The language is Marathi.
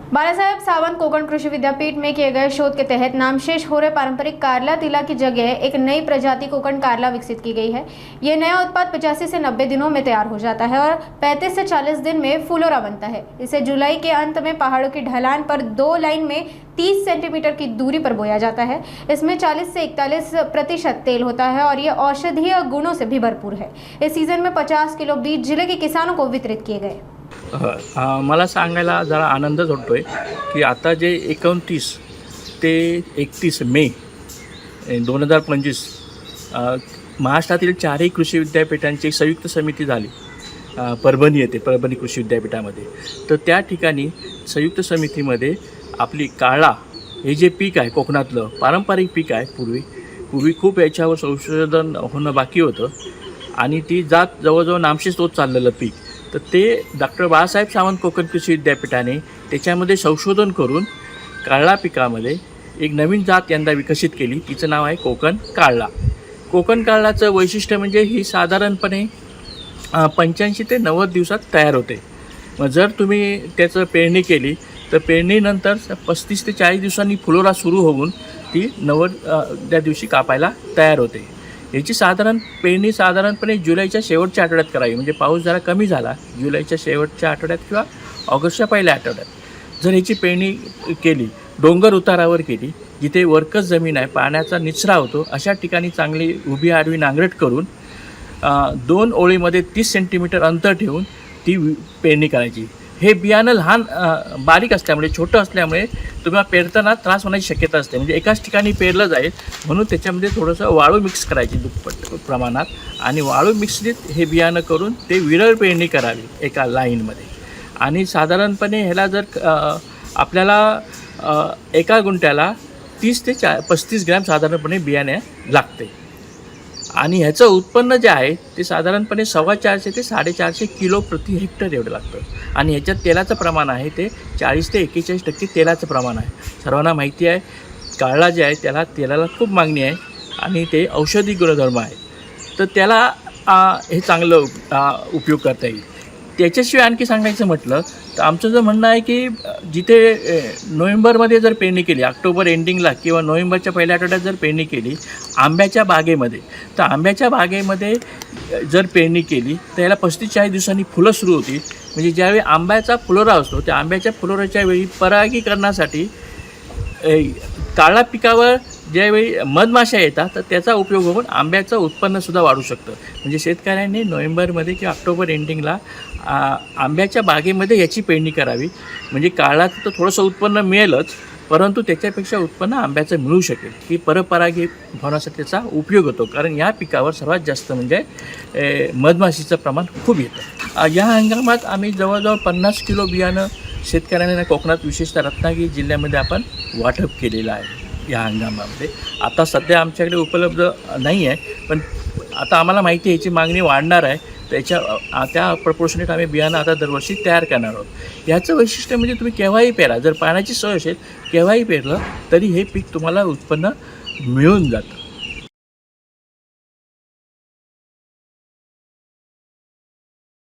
बालासाहेब सावंत कोकण कृषि विद्यापीठ में किए गए शोध के तहत नामशेष हो रहे पारंपरिक कारला तिला की जगह एक नई प्रजाति कोकण कारला विकसित की गई है। ये नया उत्पाद 85 से 90 दिनों में तैयार हो जाता है और 35 से 40 दिन में फुलोरा बनता है। इसे जुलाई के अंत में पहाड़ों की ढलान पर 2 लाइन में 30 सेंटीमीटर की दूरी पर बोया जाता है। इसमें 40 से 41% तेल होता है और ये औषधीय गुणों से भी भरपूर है। इस सीजन में 50 किलो बीज जिले के किसानों को वितरित किए गए। मला सांगायला जरा आनंदच होतोय की आता जे 29 ते 31 मे 2025 महाराष्ट्रातील 4ही कृषी विद्यापीठांची एक संयुक्त समिती झाली परभणी येथे, परभणी कृषी विद्यापीठामध्ये। तर त्या ठिकाणी संयुक्त समितीमध्ये आपली काळा हे जे पीक आहे कोकणातलं पारंपरिक पीक आहे, पूर्वी खूप याच्यावर संशोधन होणं बाकी होतं आणि ती जात जवळजवळ नामशेष होत चाललेलं पीक, तर ते डॉक्टर बाळासाहेब सावंत कोकण कृषी विद्यापीठाने त्याच्यामध्ये संशोधन करून काळा पिकामध्ये एक नवीन जात यंदा विकसित केली। तिचं नाव आहे कोकण काळा। कोकण काळाचं वैशिष्ट्य म्हणजे ही साधारणपणे 85 ते 90 दिवसात तयार होते। मग जर तुम्ही त्याचं पेरणी केली तर पेरणीनंतर 35 ते 40 दिवसांनी फुलोरा सुरू होऊन ती 90 दिवशी कापायला तयार होते। याची पेरणी साधारणपणे जुलैच्या शेवटच्या आठवड्यात करावी, म्हणजे पाऊस जरा कमी झाला जुलैच्या शेवटच्या आठवड्यात किंवा ऑगस्टच्या पहिल्या आठवड्यात जर याची पेरणी केली, डोंगर उतारावर केली, जिथे वरकस जमीन आहे, पाण्याचा निचरा होतो, अशा ठिकाणी चांगली उभी आडवी नांगरट करून 2 ओळीमध्ये 30 सेंटीमीटर अंतर ठेवून ती पेरणी करायची। हे बियाणं लहान बारीक असल्यामुळे, छोटं असल्यामुळे तुम्हाला पेरताना त्रास होण्याची शक्यता असते, म्हणजे एकाच ठिकाणी पेरलं जाईल म्हणून त्याच्यामध्ये थोडंसं वाळू मिक्स करायची दुप्पट प्रमाणात आणि वाळू मिश्रित हे बियाणं करून ते विरळ पेरणी करावी एका लाईनमध्ये। आणि साधारणपणे ह्याला जर आपल्याला एका गुंठ्याला 30 ते 35 ग्रॅम साधारणपणे बियाणे लागते आणि ह्याचं उत्पन्न जे आहे ते साधारणपणे 450 ते 450 किलो प्रति हेक्टर एवढं लागतं आणि ह्याच्यात तेलाचं प्रमाण आहे ते 40 ते 41% तेलाचं प्रमाण आहे। सर्वांना माहिती आहे काळा जे आहे त्याला तेलाला खूप मागणी आहे आणि ते औषधी गुणधर्म आहे, तर त्याला हे चांगलं उपयोग करता येईल। त्याच्याशिवाय आणखी सांगायचं म्हटलं तर आमचं जर म्हणणं आहे की जिथे नोव्हेंबरमध्ये जर पेरणी केली, ऑक्टोबर एंडिंगला किंवा नोव्हेंबरच्या पहिल्या आठवड्यात जर पेरणी केली आंब्याच्या बागेमध्ये, तर आंब्याच्या बागेमध्ये जर पेरणी केली तर याला 35-40 दिवसांनी फुलं सुरू होतील। म्हणजे ज्यावेळी आंब्याचा फुलोरा असतो त्या आंब्याच्या फुलोराच्या वेळी परागीकरणासाठी काळा पिकावर ज्यावेळी मधमाशा येतात तर त्याचा उपयोग होऊन आंब्याचं उत्पन्नसुद्धा वाढू शकतं। म्हणजे शेतकऱ्यांनी नोव्हेंबरमध्ये किंवा ऑक्टोबर एंडिंगला आंब्याच्या बागेमध्ये याची पेरणी करावी, म्हणजे काळाचं तर थोडंसं उत्पन्न मिळेलच परंतु त्याच्यापेक्षा उत्पन्न आंब्याचं मिळू शकेल, की परपरागी होण्यासाठी त्याचा उपयोग होतो। कारण या पिकावर सर्वात जास्त म्हणजे मधमाशीचं प्रमाण खूप येतं। या हंगामात आम्ही जवळजवळ 50 किलो बियाणं शेतकऱ्यांना कोकणात विशेषतः रत्नागिरी जिल्ह्यामध्ये आपण वाटप केलेलं आहे। या हंगामामध्ये आता सध्या आमच्याकडे उपलब्ध नाही आहे, पण आता आम्हाला माहिती आहे याची मागणी वाढणार आहे, त्या प्रपोर्शनेट आम्ही बियाणं आता दरवर्षी तयार करणार आहोत। याचं वैशिष्ट्य म्हणजे तुम्ही केव्हाही पेरा, जर पाण्याची सोय असेल केव्हाही पेरलं तरी हे पीक तुम्हाला उत्पन्न मिळून जातं।